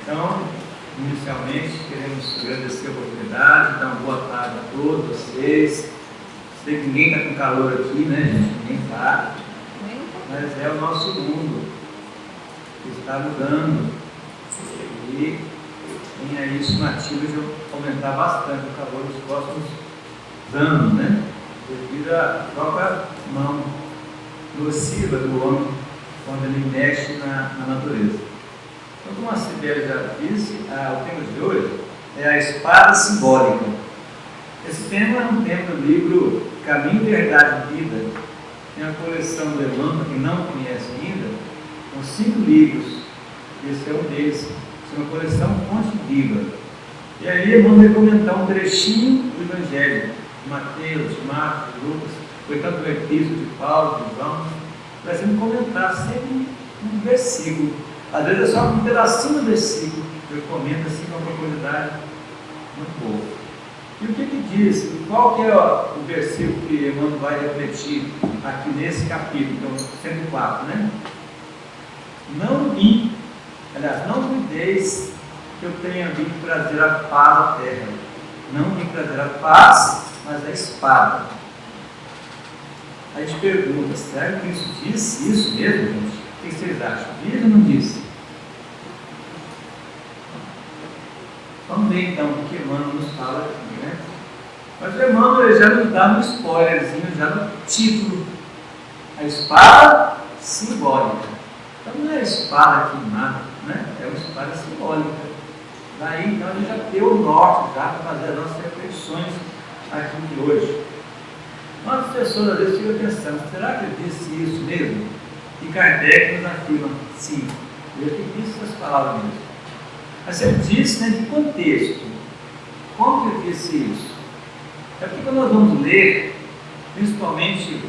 Então, inicialmente, queremos agradecer a oportunidade, dar uma boa tarde a todos vocês. Sei que ninguém está com calor aqui, né, gente? Ninguém está. Mas é o nosso mundo que está mudando. E tem aí estimativa de aumentar bastante o calor nos próximos anos, né? Devido à própria mão nociva do homem quando ele mexe na natureza. Então, como a Sibeli já disse, o tema de hoje é a espada simbólica. Esse tema é um tema do livro Caminho, Verdade e Vida. Tem a coleção do Emmanuel, para quem não conhece ainda, são 5 livros. Esse é um deles. É uma coleção Fonte Viva. E aí Emmanuel vai comentar um trechinho do Evangelho, de Mateus, de Marcos, de Lucas, foi tanto o epístolo de Paulo, de João, para sempre comentar sempre um versículo. Às vezes é só um pedacinho do versículo, eu comento assim com uma profundidade muito boa. E o que diz? Qual que é o versículo que Emmanuel vai refletir aqui nesse capítulo, então 104, né? Não cuideis que eu tenha vindo trazer a paz à terra. Não vim trazer a paz, mas a espada. A gente pergunta, será que isso diz isso mesmo, gente? O que vocês acham? Diz ou não diz? Vamos ver então o que Emmanuel nos fala aqui, né? Mas o Emmanuel já nos dá um spoilerzinho, já no título. A espada simbólica. Então não é espada queimada, né? É uma espada simbólica. Daí então a gente já tem o norte já para fazer as nossas reflexões aqui de hoje. Muitas pessoas às vezes ficam pensando, será que ele disse isso mesmo? E Kardec nos afirma, sim, ele que disse essas palavras mesmo. Mas ele disse em que contexto? Como que ele disse isso? É porque quando nós vamos ler, principalmente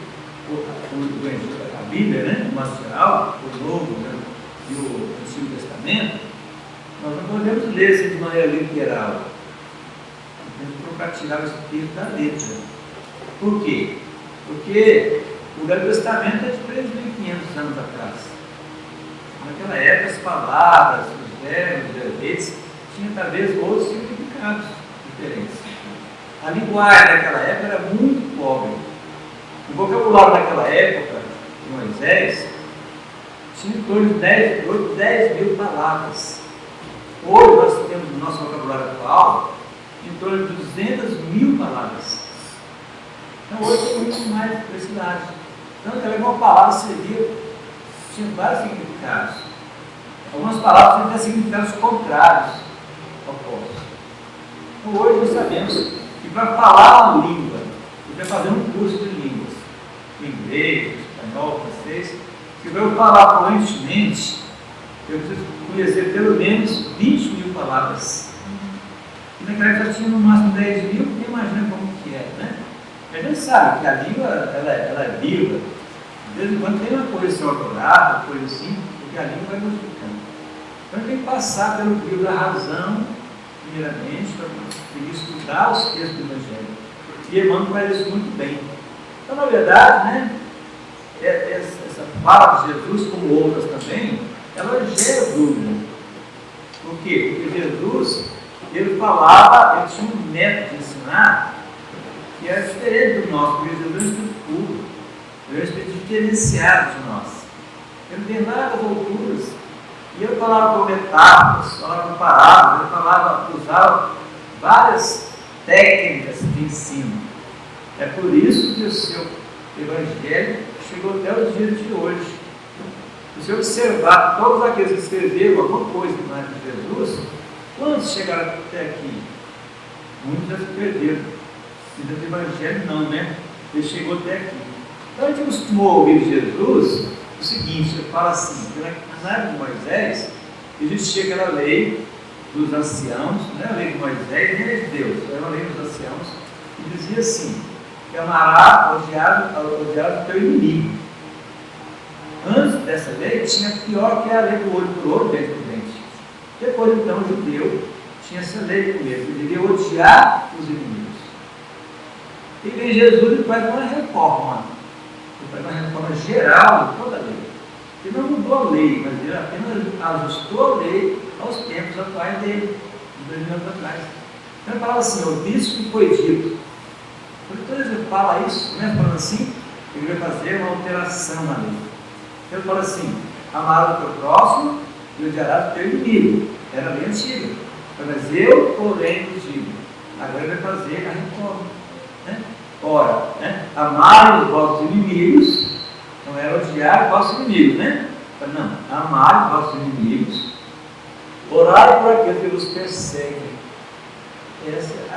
a Bíblia, né, no modo geral, o Novo, né, e o Antigo Testamento, nós não podemos ler assim de maneira literal. Temos que procurar tirar o espírito da letra. Por quê? Porque o Velho Testamento é de 3.500 anos atrás. Naquela época, as palavras, os verbos, os verbetes, tinham talvez outros significados diferentes. A linguagem daquela época era muito pobre. O vocabulário daquela época, de Moisés, tinha em torno de 10 mil palavras. Hoje nós temos no nosso vocabulário atual em torno de 200.000 palavras. Então hoje tem muito mais diversidade. Então aquela uma palavra servia, tinha vários significados. Algumas palavras têm significados contrários opostos. Então hoje nós sabemos que para falar uma língua, e para fazer um curso de línguas, inglês, espanhol, francês, se eu falar fluentemente, eu preciso conhecer pelo menos 20.000 palavras. E naquela época tinha no máximo 10.000, porque imagina como que é, né? A gente sabe que a língua ela é viva. De vez em quando tem uma coisa ortográfica, coisa assim, porque a língua vai modificando. Então a gente tem que passar pelo crivo da razão, primeiramente, para conseguir estudar os textos do Evangelho. E Emmanuel faz isso muito bem. Então, na verdade, né, essa fala de Jesus, como outras também, ela gera dúvida. Por quê? Porque Jesus, ele falava, ele tinha um método de ensinar que era diferente do nosso, porque Jesus é um espírito puro, ele é um espírito diferenciado de nós. Ele tem várias alturas, e ele falava com metáforas, falava com parábolas, ele usava várias técnicas de ensino. É por isso que o seu Evangelho chegou até os dias de hoje. Se você observar todos aqueles que escreveram alguma coisa na de Jesus, quantos chegaram até aqui? Muitos já se perderam. E do Evangelho não, né? Ele chegou até aqui. Então a gente costumou ouvir Jesus o seguinte, ele fala assim, na época de Moisés, existia aquela lei dos anciãos, não é a lei de Moisés, nem a lei de Deus, era a lei dos anciãos, que dizia assim, que amará odiado teu inimigo. Antes dessa lei, tinha pior que a lei do olho por olho, dente por dente. Depois, então, o judeu tinha essa lei com ele, ele devia odiar os inimigos. E vem Jesus e faz uma reforma. Ele faz uma reforma geral de toda a lei. Ele não mudou a lei, mas ele apenas ajustou a lei aos tempos tempos atuais dele, de 2000 anos atrás. Então ele fala assim, ó, isso que foi dito. Quando ele fala isso, né, falando assim, ele vai fazer uma alteração na lei. Então ele fala assim, amar o teu próximo e odiarás o teu inimigo. Era a lei antiga. Mas eu, porém, vos digo. Agora ele vai fazer a reforma. Né? Ora, né, amar os vossos inimigos, não era odiar os vossos inimigos, né? Não, amar os vossos inimigos, orai por aqueles que vos perseguem.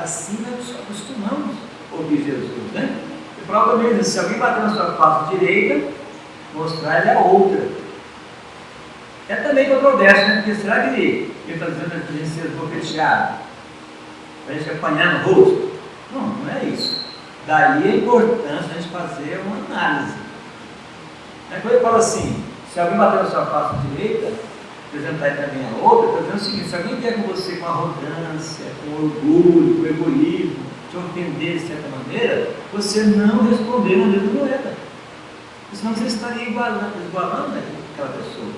Assim nós acostumamos a ouvir Jesus, né? E provavelmente, se alguém bater na sua face direita, mostrar-lhe a outra. É também controverso, né? Porque será que ele está dizendo que a gente seja boqueteado? Para a gente apanhar no rosto? Não, não é isso. Daí a importância de a gente fazer uma análise. Quando ele fala assim, se alguém bater na sua face direita, apresentar também a outra, está dizendo o seguinte, se alguém vier com você com arrogância, com orgulho, com egoísmo, te ofender de certa maneira, você não responder na mesma moeda. Senão você estaria igualando aquela pessoa.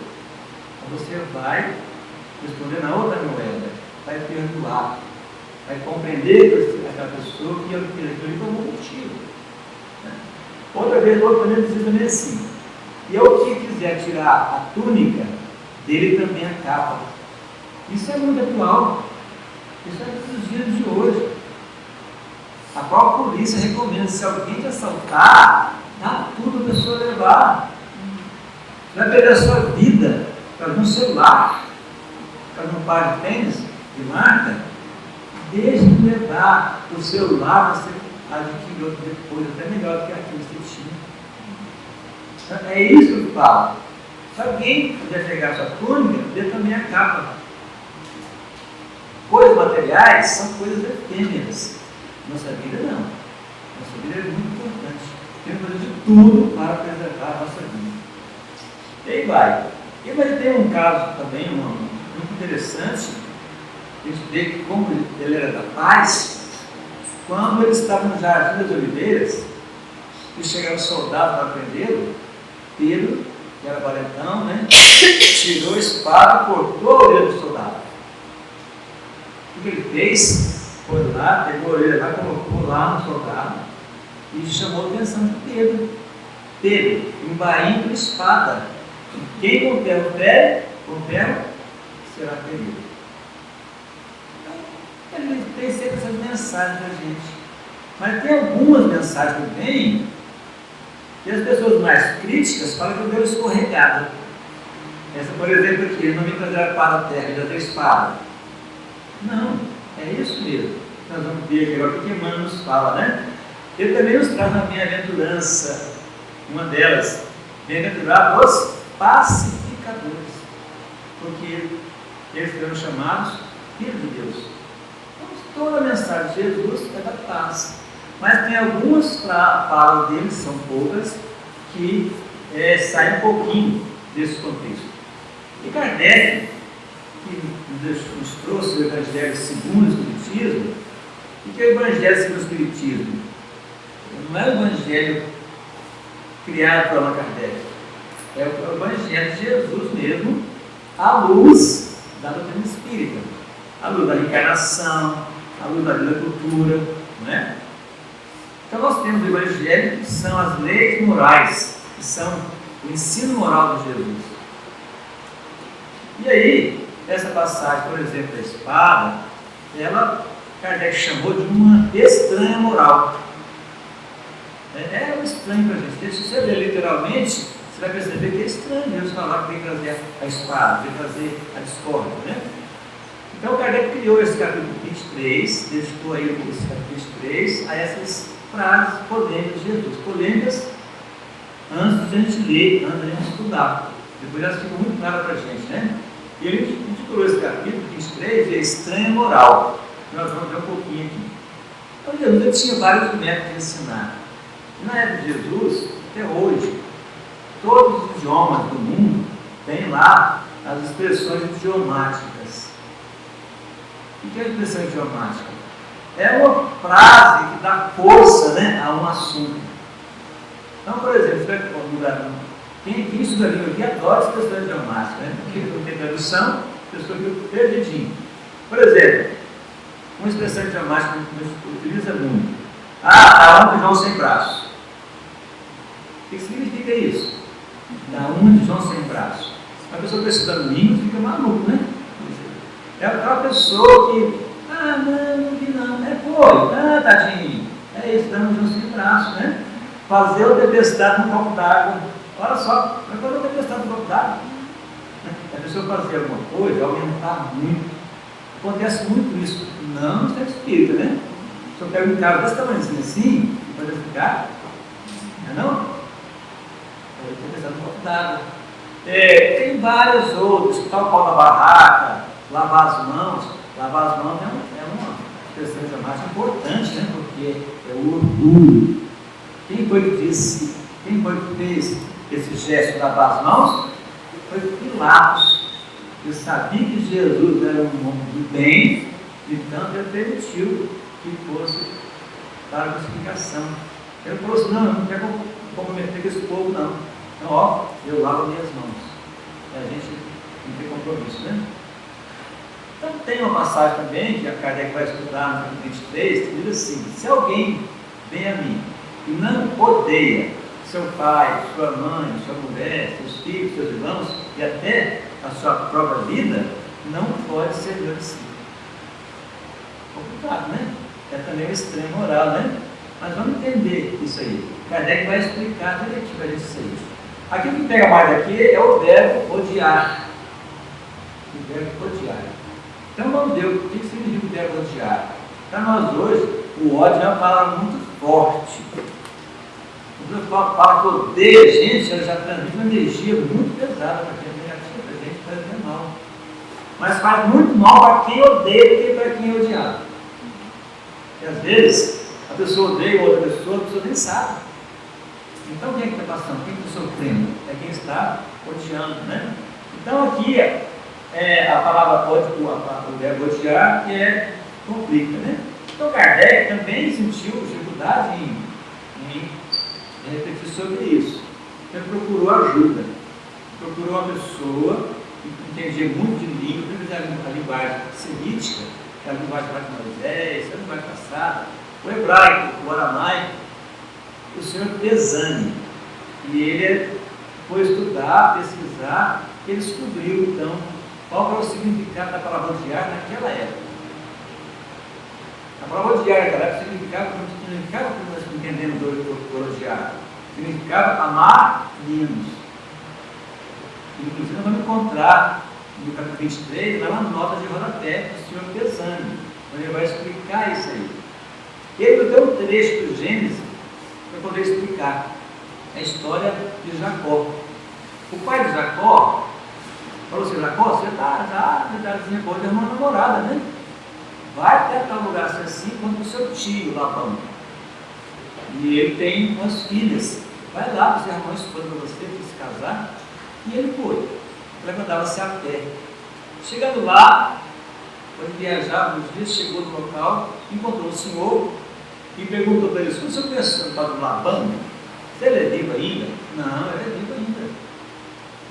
Então você vai responder na outra moeda, vai perdoar, vai compreender aquela pessoa que aquilo foi um motivo. Outra vez, outro também diz também assim, e eu que quiser tirar a túnica, dele também a capa. Isso é muito atual. Isso é dos dias de hoje. A própria polícia recomenda, se alguém te assaltar, dá tudo para a pessoa levar. Você vai perder a sua vida para um celular, para um par de tênis de marca. Deixe de levar o celular, você adquire outro depois, até melhor do que aquilo que você tinha. Então, é isso que eu falo. Se alguém quiser pegar sua túnica, dê também a capa. Coisas materiais são coisas efêmeras. Nossa vida não. Nossa vida é muito importante. Temos que fazer de tudo para preservar a nossa vida. E aí vai. E vai ter um caso também, muito interessante. A gente vê que como ele era da paz, quando ele estava no Jardim das Oliveiras, e chegaram os soldados para prendê-lo, Pedro, que era valentão, né? Tirou a espada e cortou a orelha do soldado. O que ele fez? Foi lá, pegou a orelha lá, colocou lá no soldado e chamou a atenção de Pedro. Pedro, embainho com espada. Quem com ferro fere, com ferro será ferido. Então, ele tem sempre essas mensagens para a gente. Mas tem algumas mensagens também. E as pessoas mais críticas falam que eu deu escorregada. Essa, por exemplo, aqui, ele não me trazer para a terra, ele já tem espada. Não, é isso mesmo. Nós vamos ver aqui agora o que Emmanuel nos fala, né? Ele também nos traz uma bem-aventurança, uma delas, bem-aventurados os pacificadores, porque eles foram chamados filhos de Deus. Então, toda a mensagem de Jesus é da paz. Mas tem algumas falas deles, são poucas, que saem um pouquinho desse contexto. E Kardec, que nos trouxe o Evangelho segundo o Espiritismo, o que é o Evangelho segundo o Espiritismo? Não é o Evangelho criado por Allan Kardec, é o Evangelho de Jesus mesmo, à luz da doutrina espírita, à luz da reencarnação, à luz da vida futura, não é? Então nós temos o Evangelho, que são as leis morais, que são o ensino moral de Jesus. E aí, essa passagem, por exemplo, da espada, Kardec chamou de uma estranha moral. É um estranho para a gente. Se você ler literalmente, você vai perceber que é estranho Deus falar que vem trazer a espada, vem trazer a discórdia, né? Então Kardec criou esse capítulo 23, dedicou a ele esse capítulo 23 a essas frases polêmicas de Jesus. Polêmicas antes de a gente ler, antes de a gente estudar. Depois elas ficam muito claras para a gente, né? E ele intitulou esse capítulo 23 de Estranha Moral. Nós vamos ver um pouquinho aqui. Então Jesus tinha vários métodos de ensinar. Na época de Jesus, até hoje, todos os idiomas do mundo têm lá as expressões idiomáticas. O que é a expressão idiomática? É uma frase que dá força, né, a um assunto. Então, por exemplo, você vai mudar. Quem estuda a língua aqui adora expressões idiomáticas, né? Porque não tem tradução, a pessoa fica perdidinha. Por exemplo, uma expressão idiomática que a gente utiliza muito. Dá um de João sem braço. O que significa isso? Dá um de João sem braço. A pessoa que está estudando língua fica maluco, né? É aquela pessoa que, não vi não. Tadinho. É isso, dando de João sem braço, né? Fazer o tempestade no copo d'água. Olha só, vai fazer o tempestade no copo d'água. A pessoa fazer alguma coisa, aumentar muito. Acontece muito isso. Não está espírita, né? Se eu pego um carro desse tamanhozinho assim, pode ficar, não é não? Pode ter pensado no copo d'água. Tem vários outros, escutar o pau na barraca, lavar as mãos. Lavar as mãos é uma expressão idiomática importante, né? Porque é o orgulho. Quem foi que disse, quem foi que fez esse gesto de lavar as mãos? Foi Pilatos. Ele sabia que Jesus era um homem do bem, então ele permitiu que fosse para a crucificação. Ele falou assim, não, eu não quero comprometer com esse povo, não. Então, eu lavo minhas mãos. E a gente não tem compromisso, né? Então tem uma passagem também, que a Kardec vai estudar no capítulo 23, que diz assim, se alguém vem a mim e não odeia seu pai, sua mãe, sua mulher, seus filhos, seus irmãos e até a sua própria vida, não pode ser meu discípulo. Complicado, né? É também um extremo moral, né? Mas vamos entender isso aí. Kardec vai explicar direitinho para a gente isso aí. Aqui o que pega mais aqui é o verbo odiar. O verbo odiar. Então vamos ver o que significa o verbo odiar. Para nós hoje, o ódio é uma palavra muito forte. Quando eu falo que odeia a gente, ela já transmite uma energia muito pesada para quem é negativo, para a gente faz mal. Mas faz muito mal para quem odeia do que para quem é odiado. E às vezes, a pessoa odeia outra pessoa, a pessoa nem sabe. Então quem é que está passando? Quem está sofrendo? É quem está odiando, né? Então aqui a palavra o verbo odiar que complica, né? Então Kardec também sentiu dificuldade em refletir sobre isso. Ele procurou ajuda. Procurou uma pessoa que entendia muito de língua, a linguagem semítica, que é a linguagem de Moisés, a linguagem passada, o hebraico, o aramaico, o senhor Pesani. E ele foi estudar, pesquisar, e ele descobriu então qual era o significado da palavra odiar naquela época. A palavra odiar naquela época significava como nós entendemos hoje por odiar. Significava amar menos. Inclusive nós vamos encontrar no capítulo 23, lá na nota de rodapé do senhor Pesani, onde ele vai explicar isso aí. Ele deu um trecho do Gênesis para poder explicar a história de Jacó. O pai de Jacó falou assim, Jacó, você está idade boa de arrumar uma namorada, né? Vai até tal lugar assim quanto o seu tio, Labão. E ele tem umas filhas. Vai lá, você arrumou uma esposa para você, para se casar. E ele foi. Levantava-se a pé. Chegando lá, quando viajava uns dias, chegou no local, encontrou o senhor e perguntou para ele, se o senhor pensa para o Labão, ele é vivo ainda? Não, ele é vivo ainda.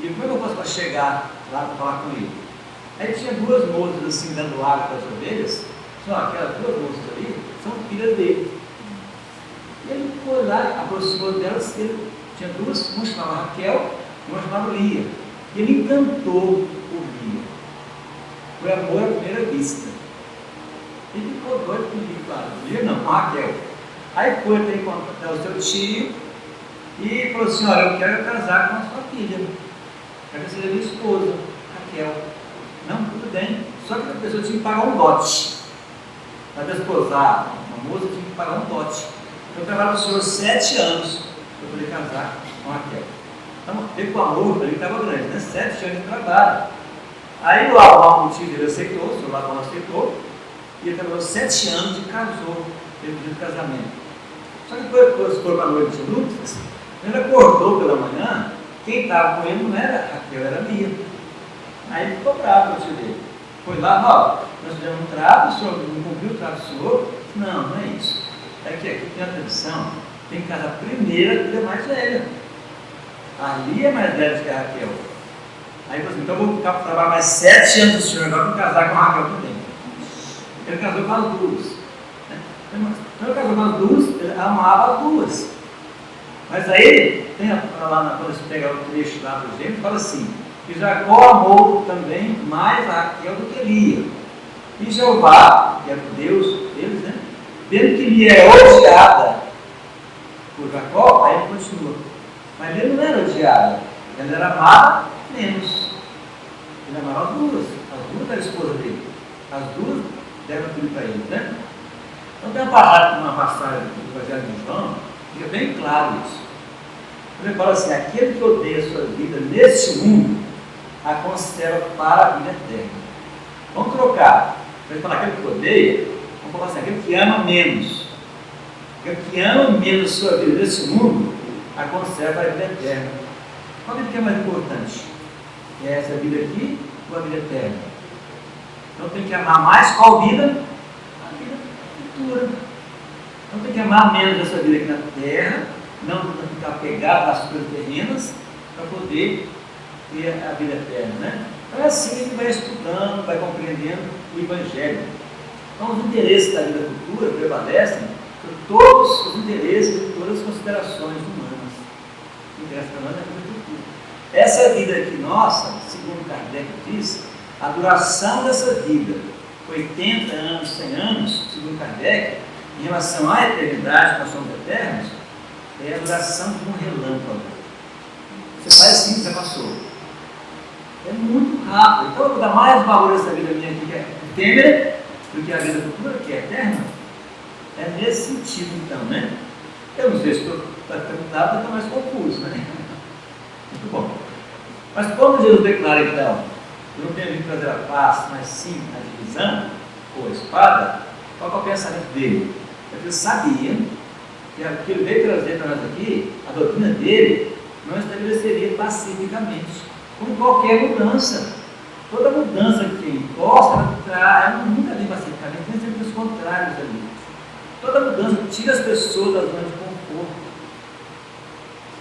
E como é que eu posso para chegar lá para falar com ele? Aí tinha duas moças assim dando água para as ovelhas. Só aquelas duas moças ali são filhas dele. E ele foi lá, aproximou delas, ele tinha duas, uma chamava Raquel e uma chamava Lia. E ele encantou por Lia. Foi amor à primeira vista. Ele ficou doido com Lia, claro. Lia não, com Raquel. Aí foi até encontrar o seu tio e falou assim, olha, eu quero casar com a sua filha. Quero ser minha esposa, Raquel. Não, tudo bem. Só que a pessoa tinha que pagar um dote. Para desposar uma moça, tinha que pagar um dote. Eu trabalhava com o senhor 7 anos para poder casar com a Raquel. Então, ver com o amor, ele estava grande, né? 7 anos de trabalho. Aí o motivo ele aceitou, o senhor Labão aceitou, e ele trabalhou 7 anos e casou, teve pedido de casamento. Só que depois foi para a noite de núpcias, ele acordou pela manhã, quem estava com ele não era Raquel, era Lia. Aí ele ficou bravo com o tio dele. Foi lá, nós fizemos um trato, o senhor não cumpriu o trato do senhor? Não, não é isso. É que aqui tem a tradição, tem que casar primeiro a filha mais velha. A Lia é mais velha que a Raquel. Aí falou assim, então eu vou ficar para trabalhar mais 7 anos do senhor, agora vou casar com a Raquel também. Ele casou com as duas. Né? Então ele casou com as duas, ele amava as duas. Mas aí, tem lá quando você pega o trecho lá do Gênesis, fala assim, que Jacó amou também mais a Raquel do que Lia. E Jeová, que era o Deus deles, né? Vendo que Lia era odiada por Jacó, aí ele continua. Mas Lia não era odiada, ela era amada menos. Ele amava as duas eram esposa dele. As duas deram tudo para ele, né? Então tem uma passagem do Evangelho de João, fica bem claro isso. Ele fala assim, aquele que odeia a sua vida neste mundo, a conserva para a vida eterna. Vamos trocar. Para ele falar aquele que odeia, vamos falar assim, aquele que ama menos. Aquele que ama menos a sua vida neste mundo, a conserva para a vida eterna. Qual vida que é mais importante? É essa vida aqui ou a vida eterna? Então tem que amar mais qual vida? A vida futura. Então tem que amar menos essa vida aqui na terra, não ficar apegado às coisas terrenas, para poder ter a vida eterna, né? Então é assim que a gente vai estudando, vai compreendendo o Evangelho. Então os interesses da vida futura prevalecem por todos os interesses e todas as considerações humanas. O que interessa para nós é a vida futura. Essa vida aqui nossa, segundo Kardec diz, a duração dessa vida, 80 anos, 100 anos, segundo Kardec, em relação à eternidade, nós somos eternos, é a duração de um relâmpago. Você faz assim, você passou. É muito rápido. Então eu vou dar mais valor a essa vida minha aqui, que é efêmera, do que a vida futura, que é eterna. É nesse sentido, então, né? Eu não sei se estou claro, está mais confuso, né? Muito bom. Mas como Jesus declara, então, eu não tenho vindo trazer a paz, mas sim a divisão, ou a espada, qual é o pensamento dele? Ele sabia que o que ele veio trazer para nós aqui, a doutrina dele, não estabeleceria pacificamente, como qualquer mudança. Toda mudança que imposta, ela nunca vem pacificamente, tem sempre os contrários ali. Toda mudança tira as pessoas da zona de conforto.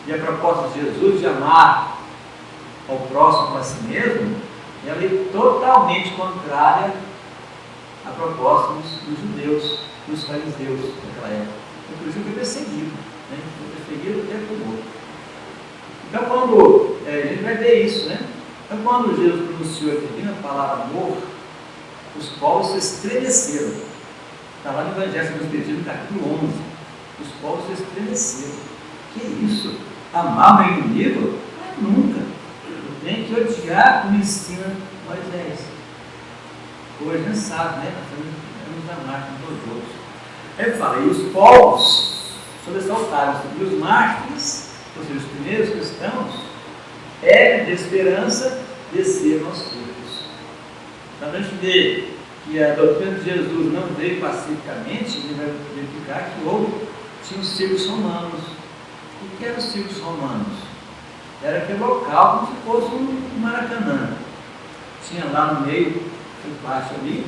E a proposta de Jesus de amar ao próximo para si mesmo, ela é totalmente contrária à proposta dos judeus, dos fariseus naquela época. Inclusive foi perseguido, né? Foi perseguido até por outro. Então quando, a gente vai ver isso, né? Então quando Jesus pronunciou a divina palavra amor, os povos se estremeceram. Está lá no Evangelho segundo o Espiritismo, capítulo 11. Os povos se estremeceram. Que isso? Amar meu inimigo? Nunca. Eu tenho que odiar como ensina Moisés. Hoje a gente sabe, né? Nós temos amar com todos os outros. Ele fala, e os povos sobressaltaram-se, e os mártires, ou seja, os primeiros cristãos, de esperança, desceram aos frutos. Então a gente vê que a doutrina de Jesus não veio pacificamente, ele vai verificar que tinha os círculos romanos. O que eram os círculos romanos? Era aquele local como se fosse um Maracanã. Tinha lá no meio, embaixo ali,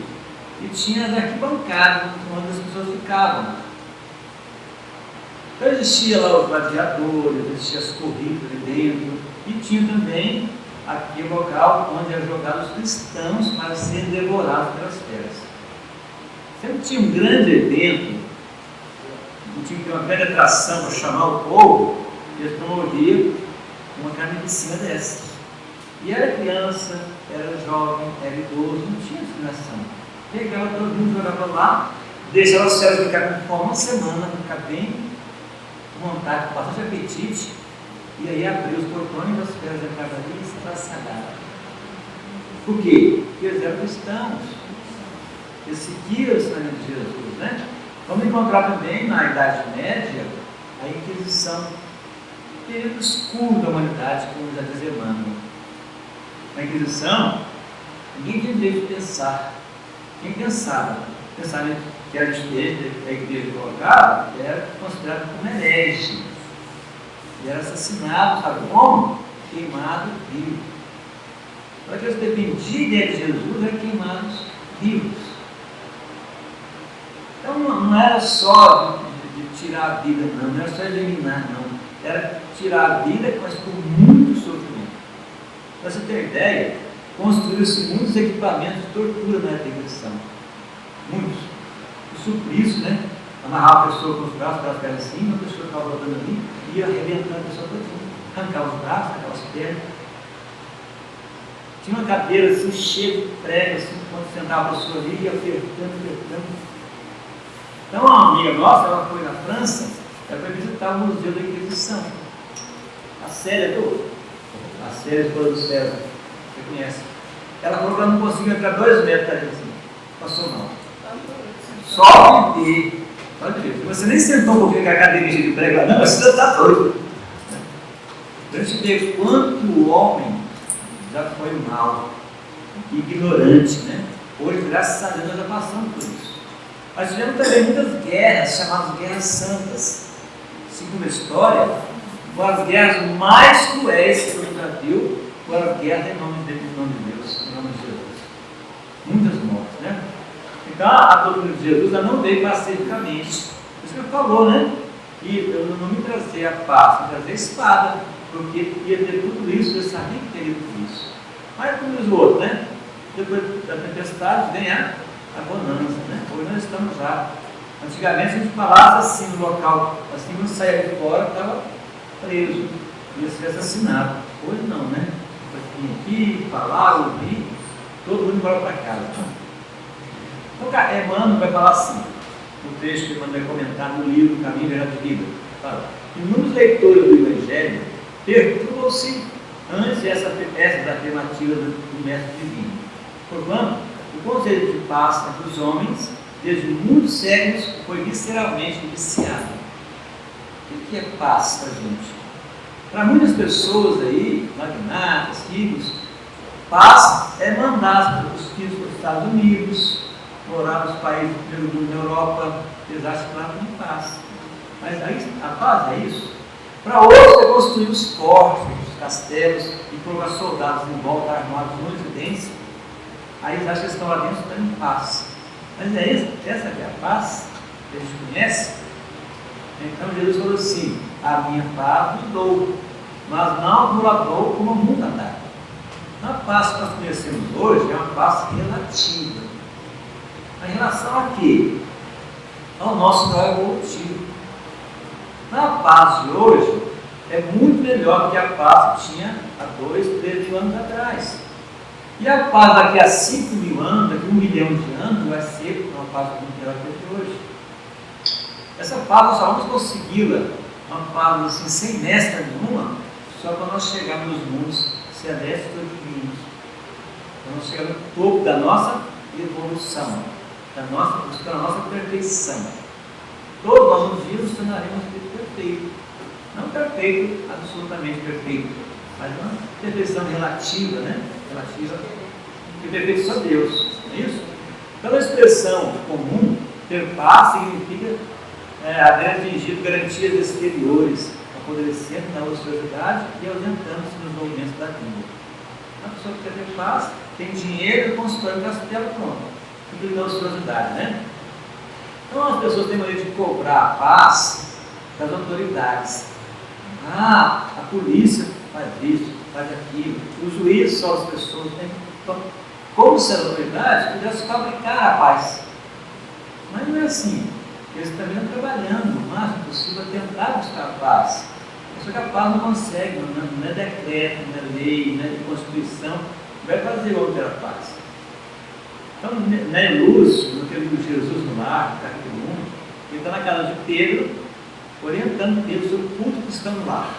e tinha as arquibancadas onde as pessoas ficavam. Então existia lá os gladiadores, existiam as corridas ali dentro, e tinha também aquele local onde eram jogados os cristãos para serem devorados pelas feras. Sempre tinha um grande evento, tinha que ter uma grande atração para chamar o povo, e eles promoviam uma carnificina dessa. E era criança, era jovem, era idoso, não tinha discriminação. Pegava todo mundo, jogava lá, deixava os céus ficar com uma semana, ficar bem com vontade, com bastante apetite, e aí abriu os portões das feras da casa ali e se traçadaram. Por quê? Porque eles eram cristãos, eles seguiam o ensinamento de Jesus, né? Vamos encontrar também na Idade Média a Inquisição, período escuro da humanidade, como já diz Emmanuel. Na Inquisição, ninguém tinha direito de pensar. Quem pensava? O pensamento que era diferente da igreja colocava era considerado como herege. E era assassinado, sabe como? Queimado vivo. Para que eles dependiam de Jesus, eram queimados vivos. Então não era só de tirar a vida, não era só eliminar, não. Era tirar a vida, mas com muito sofrimento. Para você ter ideia, construíram-se muitos equipamentos de tortura na perseguição. Muitos. O suplício, né? Amarrava a pessoa com os braços em cima, a pessoa ficava rodando ali, ia arrebentando a pessoa todinha. Arrancava os braços, arrancava as pernas. Tinha uma cadeira assim, cheia de prego, assim, quando sentava a pessoa ali, ia apertando. Então, uma amiga nossa, ela foi na França, ela foi visitar o Museu da Inquisição. A Célia, esposa do César, você conhece. Ela falou que ela não conseguiu entrar 2 metros ali, assim, passou mal. Só de ver. Se você nem sentou um pouquinho com a cadeira de prego lá, não, você já está doido. Para a gente ver quanto o homem já foi mal, ignorante, né? Hoje, graças a Deus, nós já passamos por isso. Mas tivemos também muitas guerras, chamadas guerras santas. Segundo a história, foram as guerras mais cruéis que o mundo já viu, foram as guerras em nome de Deus, em nome de Jesus. Muitas mortes, né? Então, a doutrina de Jesus ela não veio pacificamente. Isso que ele falou, né? E eu não me trazer a paz, me trazer a espada, porque ia ter tudo isso, eu sabia que teria tudo isso. Mas como diz o outro, né? Depois da tempestade vem a bonança, né? Hoje nós estamos já. Antigamente a gente falava assim no local, assim quando saía de fora, estava preso, ia ser assassinado. Hoje não, né? Vim aqui, falar, ouvir, todo mundo embora para casa. Então, Emmanuel vai falar assim, no trecho que Emmanuel vai comentar no livro Caminho, Verdade e Vida, fala que muitos leitores do Evangelho perturbam-se antes dessas afirmativas do Mestre Divino. Porquanto, o conceito de paz entre os homens, desde muitos séculos, foi visceralmente viciado. O que é paz para a gente? Para muitas pessoas aí, magnatas, ricos, paz é mandar os filhos para os Estados Unidos, morar nos países do primeiro mundo, na Europa, eles acham que lá tem paz. Mas aí, a paz é isso. Para outros é construir os fortes, os castelos e colocar soldados em volta armados no residência. Aí eles acham que estão lá dentro estão em paz. Mas é isso, essa que é a paz que a gente conhece. Então Jesus falou assim: a minha paz vos dou, mas não vos a dou como o mundo a dá. A paz que nós conhecemos hoje é uma paz relativa. Em relação a quê? Ao nosso grau evolutivo. Na paz de hoje é muito melhor do que a paz que tinha há 2, 3 mil anos atrás. E a paz daqui a 5 mil anos, daqui a 1 milhão de anos, vai ser uma paz muito melhor do que hoje. Essa paz nós só vamos consegui-la, uma paz assim, sem mestra nenhuma, só quando nós chegarmos nos mundos celestes ou divinos. Quando nós chegarmos no topo da nossa evolução, buscando a nossa perfeição. Todos nós um dia nos tornaremos perfeitos. Não perfeito, absolutamente perfeito, mas uma perfeição relativa, né? Relativa, que perfeito só Deus, não é isso? Pela expressão comum, ter paz significa haver atingido garantias exteriores, apodrecendo na ociosidade e ausentando-se nos movimentos da vida. A pessoa que quer ter paz, tem dinheiro e constrói um castelo, pronto. Tudo na ociosidade, né? Então as pessoas têm maneira de cobrar a paz das autoridades. A polícia faz isso, faz aquilo, o juiz só as pessoas têm. Então, como se as autoridades pudessem fabricar a paz. Mas não é assim. Eles também estão trabalhando o máximo possível a tentar buscar a paz. Só que a paz não consegue, não é decreto, não é lei, não é constituição, vai fazer outra a paz. Então, Lúcio, no livro de Jesus no Lar, capítulo 1, ele está na casa de Pedro, orientando Pedro sobre o culto cristão no lar.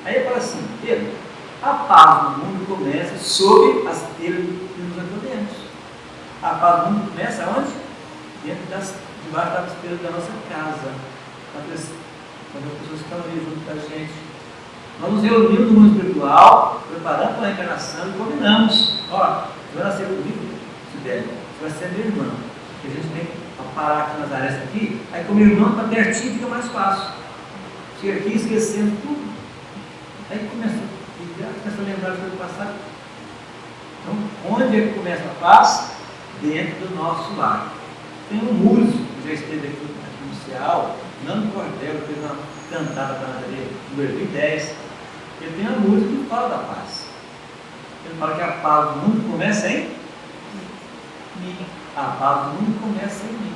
Aí ele fala assim: Pedro, a paz no mundo começa sob as telhas que nos acodemos. A paz no mundo começa onde? Debaixo das telhas da nossa casa. Quando as pessoas estão ali junto com a gente. Nós nos reunimos no mundo espiritual, preparando para a reencarnação e combinamos: ó, você vai nascer comigo, Sibeli, você vai ser minha irmã. Porque a gente tem que parar aqui nas áreas aqui, aí como irmão está pertinho fica mais fácil. Chega aqui esquecendo tudo. Aí começa a lembrar do passado. Então, onde é que começa a paz? Dentro do nosso lar. Tem um músico que já esteve aqui no Ceal, Nando Cordel, fez uma cantada para a Nazaré, no 2010. Ele tem uma música que fala da paz. Ele fala que a paz do mundo começa em mim. A paz do mundo começa em mim.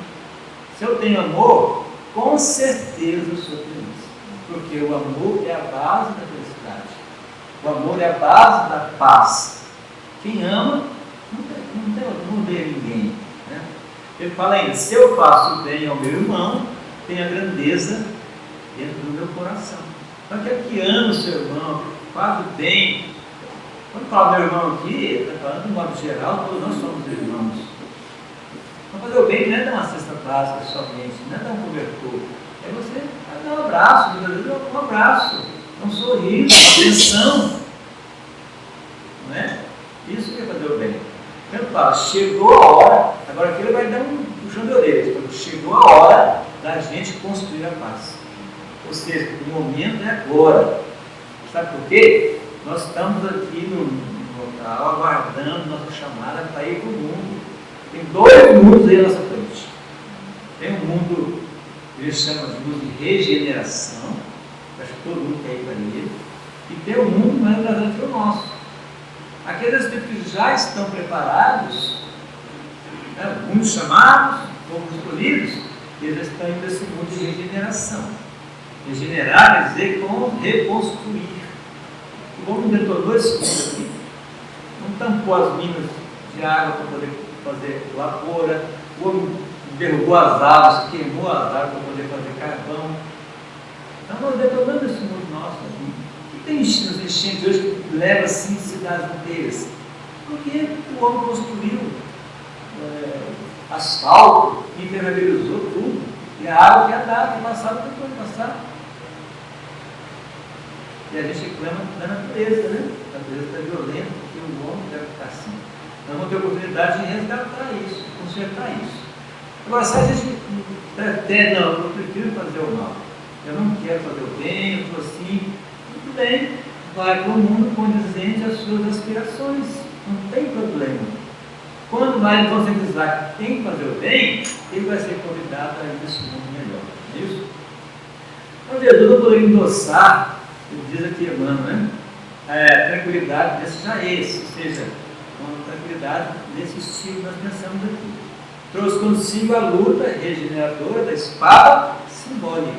Se eu tenho amor, com certeza eu sou feliz. Porque o amor é a base da felicidade. O amor é a base da paz. Quem ama, não odeia ninguém. Né? Ele fala ainda, se eu faço bem ao meu irmão, tem a grandeza dentro do meu coração. Então aquele que ama o seu irmão, faz o bem. Quando fala meu irmão aqui, está falando de um modo geral, todos nós somos irmãos. Então fazer o bem não é dar uma cesta básica somente, não é dar um cobertor. É você dar um abraço, um abraço, um sorriso, uma atenção. Não é? Isso que é fazer o bem. Então ele fala, chegou a hora, agora aqui ele vai dar um puxão de orelhas, chegou a hora da gente construir a paz. Ou seja, o momento é agora. Sabe por quê? Nós estamos aqui no local aguardando nossa chamada para ir para o mundo. Tem dois mundos aí à nossa frente. Tem um mundo que eles chamam de mundo de regeneração, acho que todo mundo quer ir para ele, e tem um mundo mais atrasado que o nosso. Aqueles que já estão preparados, né, muitos chamados, poucos escolhidos, eles já estão indo nesse mundo de regeneração. Regenerar quer dizer como reconstruir. O homem detonou esse mundo aqui, não tampou as minas de água para poder fazer lavoura, o homem derrubou as árvores, queimou as árvores para poder fazer carvão. Então nós detonamos esse mundo nosso aqui. E tem enchentes hoje que leva assim cidades inteiras. Porque o homem construiu asfalto, impermeabilizou tudo, e a água que andava, que passava, não pode passar. E a gente reclama da natureza, né? A natureza está violenta, porque o homem deve ficar assim. Nós vamos ter a oportunidade de resgatar isso, de consertar isso. Agora, se a gente pretende, não, eu prefiro fazer o mal, eu não quero fazer o bem, eu estou assim, tudo bem, vai para o mundo condizente às suas aspirações, não tem problema. Quando vai conscientizar que tem que fazer o bem, ele vai ser convidado a ir nesse mundo melhor, não é isso? Então, Jesus não poderia endossar, ele diz aqui, Emmanuel, né? Tranquilidade desse já é esse, ou seja, uma tranquilidade desse estilo que nós pensamos aqui. Trouxe consigo a luta regeneradora da espada simbólica,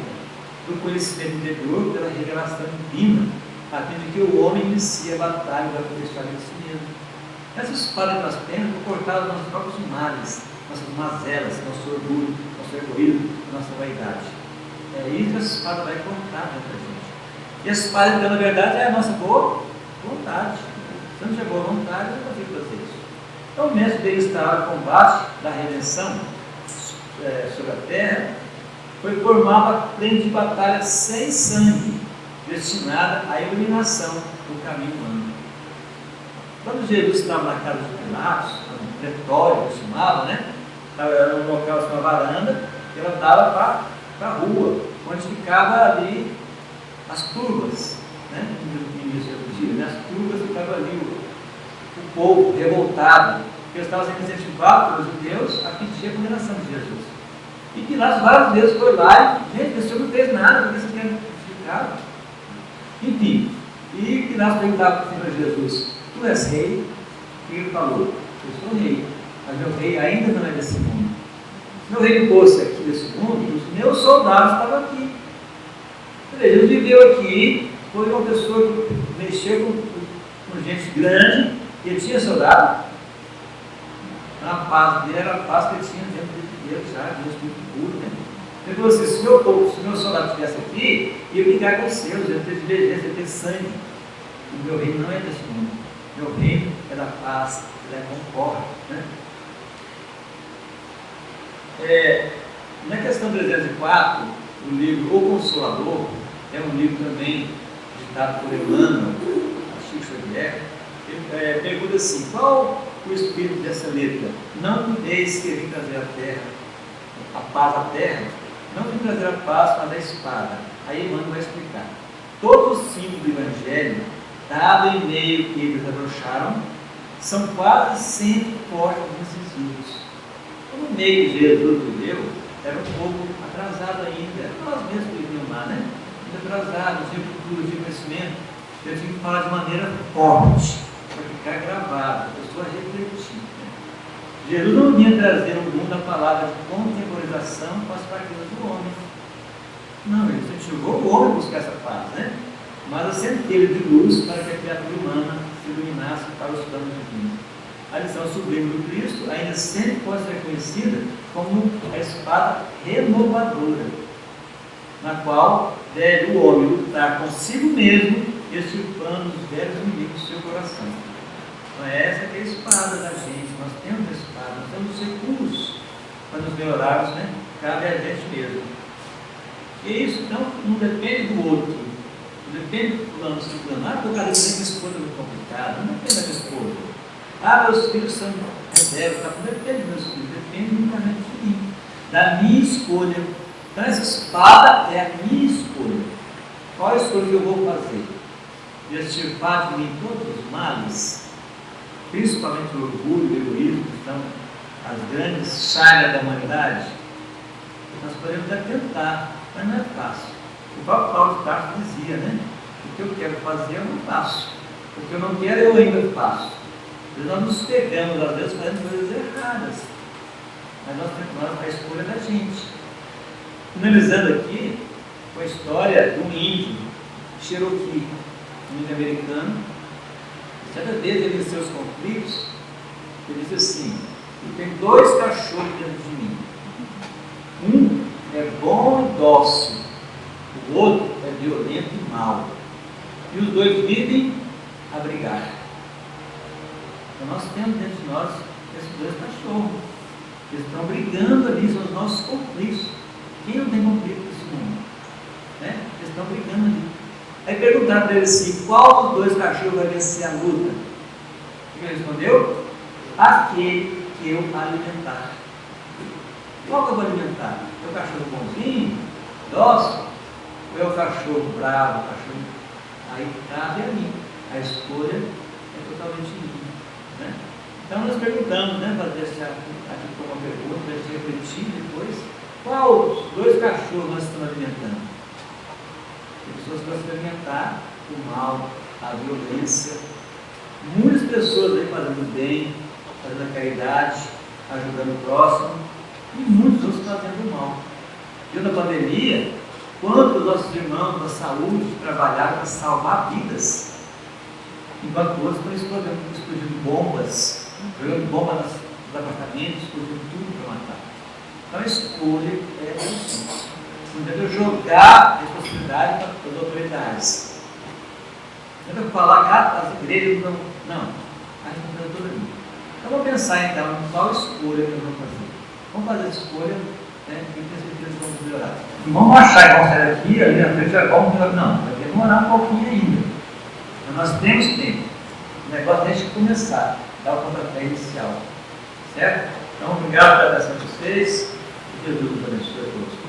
do conhecimento interior pela revelação divina, a fim de que o homem inicie a batalha para poder estar em si mesmo. Essa espada que nós temos foi cortada dos nossos próprios males, nossas mazelas, nosso orgulho, nosso egoísmo, nossa vaidade. É isso que essa espada vai cortar dentro da gente. E a espada, então, na verdade, é a nossa boa vontade. Se não tiver boa vontade, eu não consigo fazer isso. Então, o mesmo bem-estar, o combate da redenção sobre a terra, foi formar uma frente de batalha sem sangue, destinada à iluminação do caminho humano. Quando Jesus estava na casa de Pilatos, no pretório, que chamava, né? Era um local que chamava varanda, e ela dava para a rua, onde ficava ali as turmas, né? No início do dia, né? As turmas ficavam ali, o povo revoltado, porque eles estavam sendo incentivados pelos judeus a pedir a condenação de Jesus. E Pilatos várias vezes foi lá e, gente, esse senhor não fez nada, porque vocês querem justificar. Enfim, e Pilatos perguntava para o Senhor Jesus, tu és rei? E ele falou, eu sou rei, mas meu rei ainda não é desse mundo. Se meu rei fosse aqui desse mundo, os meus soldados estavam aqui. Jesus viveu aqui, foi uma pessoa que mexeu com gente grande, e ele tinha soldado. A paz dele era a paz que ele tinha dentro de Deus, já, Deus muito puro, né? Ele falou assim, se meu soldado estivesse aqui, ia brigar com os seus, ia ter divergência, ia ter sangue. O meu reino não é desse mundo. Meu reino é da paz, é da concórdia, né? Na questão 304, o livro O Consolador, é um livro também ditado por Emmanuel, Chico Xavier. Ele pergunta assim, qual o espírito dessa letra? Não me deis que vim trazer a paz à terra, não vim trazer a paz, mas a espada. Aí Emmanuel vai explicar. Todos os símbolos do Evangelho, dado em meio que eles abrocharam, são quase sempre fortes e incisivos. Então, no meio de Jesus viveu, era um pouco atrasado ainda, nós mesmos que viviam lá, né? Muito atrasado, tinha cultura, tinha conhecimento, eu tinha que falar de maneira forte, para que ficar gravado, a pessoa refletir. Né? Jesus não vinha trazer ao mundo a palavra de contemporização com as fraquezas do homem. Não, ele incentivou o homem a buscar essa paz, né? Mas a centelha de luz para que a criatura humana se iluminasse para os planos divinos. A lição sublime do Cristo ainda sempre pode ser conhecida como a espada renovadora, na qual deve o homem lutar consigo mesmo, extirpando os velhos inimigos do seu coração. Então essa que é a espada da gente, nós temos a espada, nós temos os recursos para nos melhorarmos, né? Cabe a gente mesmo. E isso então não depende do outro, não depende do fulano, se fulano. Ah, porque o cara tem uma escolha muito complicada, não depende da escolha. Ah, meus filhos são rebeldes, não depende dos meus filhos, depende unicamente de mim, da minha escolha. Então essa espada é a minha escolha. Qual a escolha que eu vou fazer? De extirpar de mim todos os males, principalmente o orgulho e o egoísmo, que são as grandes chagas da humanidade. Nós podemos até tentar, mas não é fácil. O próprio Paulo de Tarso dizia, né? O que eu quero fazer eu não faço, o que eu não quero eu ainda faço. Nós nos pegamos, às vezes, fazendo coisas erradas, mas nós temos a escolha da gente. Finalizando aqui com a história de um índio, Cherokee, um índio americano. Certa vez ele, em seus conflitos, ele disse assim: eu tenho 2 cachorros dentro de mim. Um é bom e dócil, o outro é violento e mau. E os 2 vivem a brigar. Então nós temos dentro de nós esses 2 cachorros. Eles estão brigando ali, são os nossos conflitos. Quem não tem conflito nesse mundo? Né? Eles estão brigando ali. Aí perguntaram para ele assim: qual dos 2 cachorros vai vencer a luta? O que ele respondeu? Aquele que eu alimentar. Qual que eu vou alimentar? É o cachorro bonzinho, dócil? Ou é o cachorro bravo, o cachorro? Aí cabe a mim. A escolha é totalmente minha. Né? Então nós perguntamos, né, para deixar aqui como uma pergunta, para a gente refletir depois, qual os 2 cachorros nós estamos alimentando? As pessoas vão se alimentar o mal, a violência. Muitas pessoas aí fazendo bem, fazendo a caridade, ajudando o próximo, e muitos outros fazendo o mal. Diante da pandemia, quantos nossos irmãos da saúde trabalharam para salvar vidas, enquanto outros estão explodindo bombas, jogando bomba nos apartamentos, explodindo tudo para matar. Então a escolha é assim. Não deve jogar a responsabilidade para as autoridades. Não deve falar que as igrejas não. Não, a responsabilidade é toda minha. Então vamos pensar então em qual escolha que nós vamos fazer. Vamos fazer a escolha, né, e ter certeza que vamos melhorar. E vamos achar que vamos sair daqui, ali na frente, vamos melhorar. Não, vai demorar um pouquinho ainda. Mas nós temos tempo. O negócio é a gente começar, dar o pontapé inicial. Certo? Então, obrigado por atenção a vocês. Que Deus nos abençoe a todos.